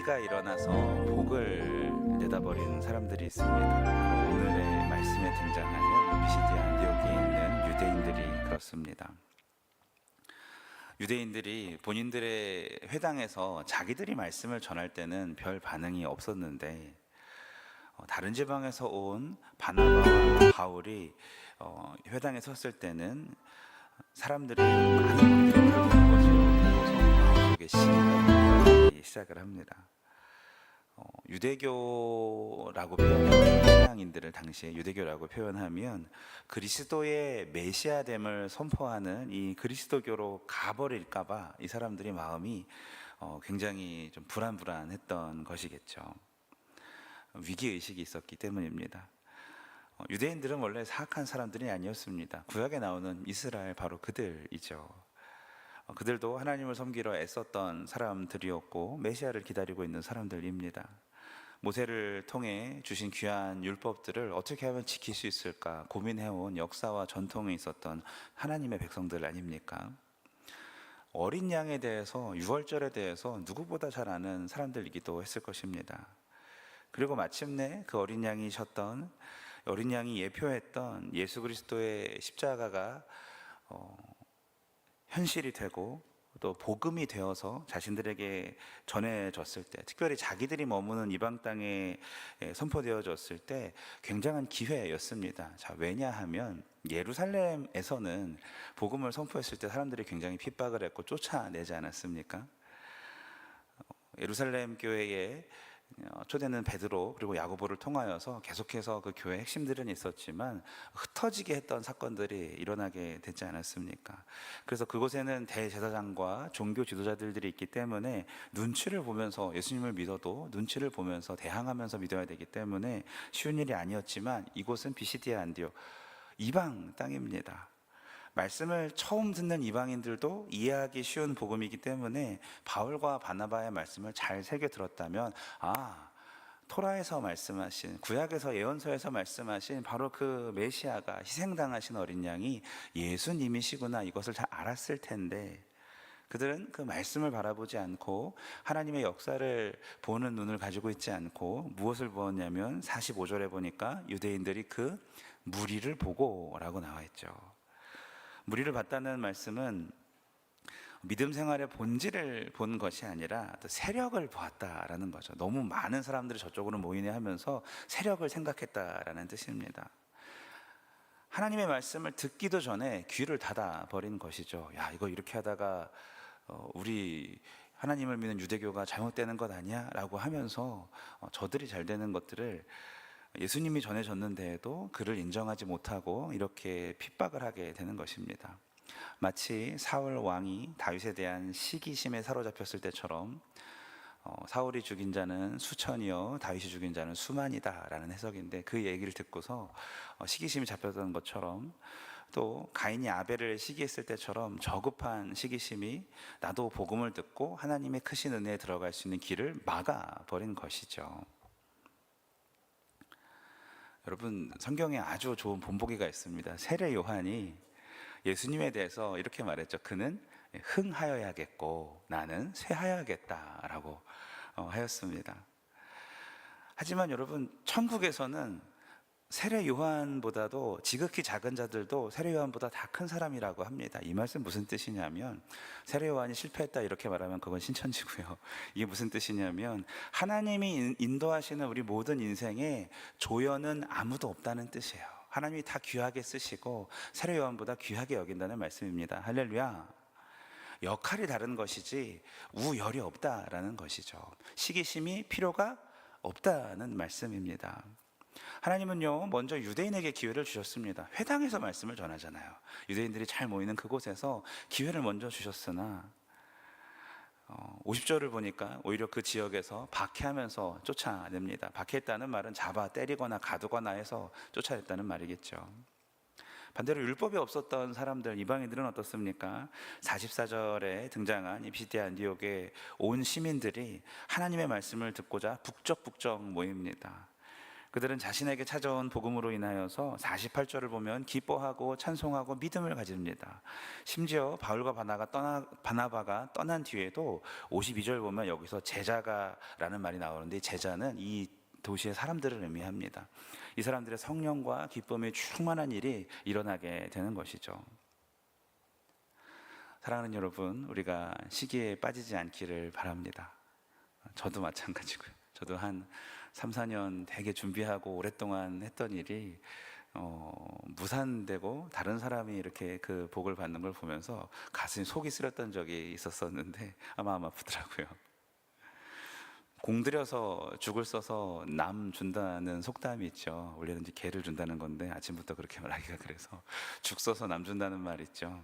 위기가 일어나서 복을 내다버린 사람들이 있습니다. 바로 오늘의 말씀에 등장하는 피시디아 안디옥에 있는 유대인들이 그렇습니다. 유대인들이 본인들의 회당에서 자기들이 말씀을 전할 때는 별 반응이 없었는데 다른 지방에서 온 바나바와 바울이 회당에 섰을 때는 사람들이 많은 무리들이 몰려드는 것을 보고서 마음속에 시기가 일어나기 시작을 합니다. 유대교라고 표현하면, 신앙인들을 당시에 유대교라고 표현하면 그리스도의 메시아됨을 선포하는 이 그리스도교로 가버릴까봐 이 사람들이 마음이 굉장히 좀 불안했던 것이겠죠. 위기의식이 있었기 때문입니다. 유대인들은 원래 사악한 사람들이 아니었습니다. 구약에 나오는 이스라엘, 바로 그들이죠. 그들도 하나님을 섬기러 애썼던 사람들이었고 메시아를 기다리고 있는 사람들입니다. 모세를 통해 주신 귀한 율법들을 어떻게 하면 지킬 수 있을까 고민해온 역사와 전통이 있었던 하나님의 백성들 아닙니까? 어린 양에 대해서, 유월절에 대해서 누구보다 잘 아는 사람들이기도 했을 것입니다. 그리고 마침내 그 어린 양이 예표했던 예수 그리스도의 십자가가 현실이 되고 또 복음이 되어서 자신들에게 전해졌을 때, 특별히 자기들이 머무는 이방 땅에 선포되어졌을 때 굉장한 기회였습니다. 왜냐하면 예루살렘에서는 복음을 선포했을 때 사람들이 굉장히 핍박을 했고 쫓아내지 않았습니까? 예루살렘 교회에 초대는 베드로 그리고 야고보를 통하여서 계속해서 그 교회 핵심들은 있었지만 흩어지게 했던 사건들이 일어나게 되지 않았습니까? 그래서 그곳에는 대제사장과 종교 지도자들이 있기 때문에 눈치를 보면서 예수님을 믿어도 눈치를 보면서 대항하면서 믿어야 되기 때문에 쉬운 일이 아니었지만 이곳은 피시디아 안디옥, 이방 땅입니다. 말씀을 처음 듣는 이방인들도 이해하기 쉬운 복음이기 때문에 바울과 바나바의 말씀을 잘 새겨 들었다면, 토라에서 말씀하신, 구약에서 예언서에서 말씀하신 바로 그 메시아가, 희생당하신 어린 양이 예수님이시구나, 이것을 잘 알았을 텐데 그들은 그 말씀을 바라보지 않고 하나님의 역사를 보는 눈을 가지고 있지 않고 무엇을 보았냐면 45절에 보니까 유대인들이 그 무리를 보고 라고 나와 있죠. 무리를 봤다는 말씀은 믿음 생활의 본질을 본 것이 아니라 세력을 보았다라는 거죠. 너무 많은 사람들이 저쪽으로 모이네 하면서 세력을 생각했다라는 뜻입니다. 하나님의 말씀을 듣기도 전에 귀를 닫아버린 것이죠. 이거 이렇게 하다가 우리 하나님을 믿는 유대교가 잘못되는 것 아니야? 라고 하면서 저들이 잘 되는 것들을 예수님이 전해졌는데도 그를 인정하지 못하고 이렇게 핍박을 하게 되는 것입니다. 마치 사울 왕이 다윗에 대한 시기심에 사로잡혔을 때처럼 사울이 죽인 자는 수천이요 다윗이 죽인 자는 수만이다 라는 해석인데, 그 얘기를 듣고서 시기심이 잡혔던 것처럼, 또 가인이 아벨을 시기했을 때처럼 저급한 시기심이 나도 복음을 듣고 하나님의 크신 은혜에 들어갈 수 있는 길을 막아버린 것이죠. 여러분, 성경에 아주 좋은 본보기가 있습니다. 세례 요한이 예수님에 대해서 이렇게 말했죠. 그는 흥하여야겠고 나는 쇠하여야겠다라고 하였습니다. 하지만 여러분, 천국에서는 세례 요한보다도 지극히 작은 자들도 세례 요한보다 다 큰 사람이라고 합니다. 이 말씀 무슨 뜻이냐면, 세례 요한이 실패했다 이렇게 말하면 그건 신천지고요. 이게 무슨 뜻이냐면 하나님이 인도하시는 우리 모든 인생에 조연은 아무도 없다는 뜻이에요. 하나님이 다 귀하게 쓰시고 세례 요한보다 귀하게 여긴다는 말씀입니다. 할렐루야. 역할이 다른 것이지 우열이 없다라는 것이죠. 시기심이 필요가 없다는 말씀입니다. 하나님은요, 먼저 유대인에게 기회를 주셨습니다. 회당에서 말씀을 전하잖아요. 유대인들이 잘 모이는 그곳에서 기회를 먼저 주셨으나 50절을 보니까 오히려 그 지역에서 박해하면서 쫓아냅니다. 박해했다는 말은 잡아 때리거나 가두거나 해서 쫓아냈다는 말이겠죠. 반대로 율법이 없었던 사람들, 이방인들은 어떻습니까? 44절에 등장한 이 피시디아 안디옥에 온 시민들이 하나님의 말씀을 듣고자 북적북적 모입니다. 그들은 자신에게 찾아온 복음으로 인하여서 48절을 보면 기뻐하고 찬송하고 믿음을 가집니다. 심지어 바울과 바나바가 떠난 뒤에도 52절 보면 여기서 제자가라는 말이 나오는데, 제자는 이 도시의 사람들을 의미합니다. 이 사람들의 성령과 기쁨이 충만한 일이 일어나게 되는 것이죠. 사랑하는 여러분, 우리가 시기에 빠지지 않기를 바랍니다. 저도 마찬가지고요. 저도 한 3, 4년 되게 준비하고 오랫동안 했던 일이 무산되고 다른 사람이 이렇게 그 복을 받는 걸 보면서 가슴이 속이 쓰렸던 적이 있었었는데 마음 아프더라고요. 공들여서 죽을 써서 남 준다는 속담이 있죠. 원래는 이제 개를 준다는 건데 아침부터 그렇게 말하기가 그래서 죽 써서 남 준다는 말 있죠.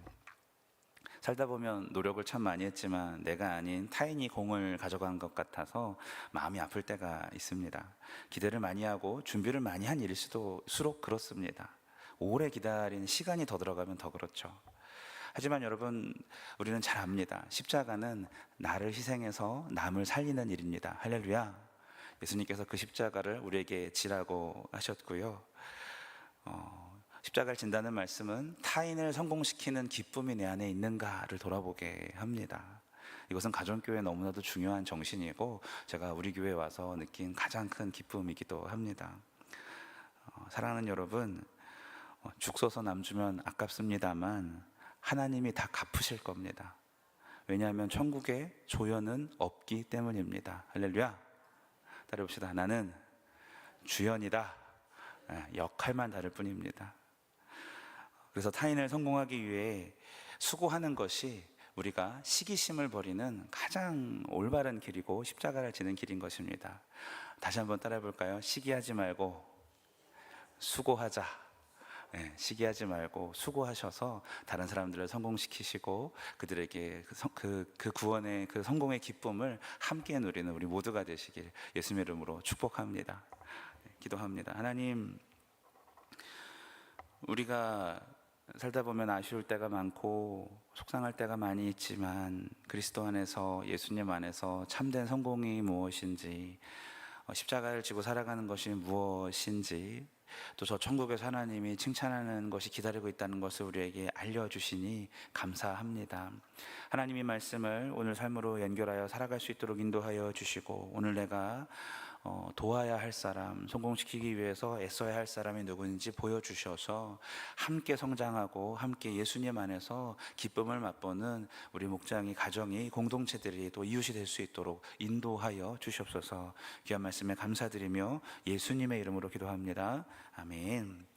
살다 보면 노력을 참 많이 했지만 내가 아닌 타인이 공을 가져간 것 같아서 마음이 아플 때가 있습니다. 기대를 많이 하고 준비를 많이 한 일일수록 그렇습니다. 오래 기다린 시간이 더 들어가면 더 그렇죠. 하지만 여러분, 우리는 잘 압니다. 십자가는 나를 희생해서 남을 살리는 일입니다. 할렐루야. 예수님께서 그 십자가를 우리에게 지라고 하셨고요. 십자가를 진다는 말씀은 타인을 성공시키는 기쁨이 내 안에 있는가를 돌아보게 합니다. 이것은 가정교회에 너무나도 중요한 정신이고 제가 우리 교회에 와서 느낀 가장 큰 기쁨이기도 합니다. 사랑하는 여러분, 죽 써서 남 주면 아깝습니다만 하나님이 다 갚으실 겁니다. 왜냐하면 천국에 조연은 없기 때문입니다. 할렐루야. 따라해봅시다. 나는 주연이다. 역할만 다를 뿐입니다. 그래서 타인을 성공하기 위해 수고하는 것이 우리가 시기심을 버리는 가장 올바른 길이고 십자가를 지는 길인 것입니다. 다시 한번 따라해 볼까요? 시기하지 말고 수고하자. 시기하지 말고 수고하셔서 다른 사람들을 성공시키시고 그들에게 그 구원의 그 성공의 기쁨을 함께 누리는 우리 모두가 되시길 예수님의 이름으로 축복합니다. 기도합니다. 하나님, 우리가 살다 보면 아쉬울 때가 많고 속상할 때가 많이 있지만 그리스도 안에서, 예수님 안에서 참된 성공이 무엇인지, 십자가를 지고 살아가는 것이 무엇인지, 또 저 천국에서 하나님이 칭찬하는 것이 기다리고 있다는 것을 우리에게 알려주시니 감사합니다. 하나님의 말씀을 오늘 삶으로 연결하여 살아갈 수 있도록 인도하여 주시고, 오늘 내가 도와야 할 사람, 성공시키기 위해서 애써야 할 사람이 누구인지 보여주셔서 함께 성장하고 함께 예수님 안에서 기쁨을 맛보는 우리 목장이, 가정이, 공동체들이 또 이웃이 될 수 있도록 인도하여 주시옵소서. 귀한 말씀에 감사드리며 예수님의 이름으로 기도합니다. 아멘.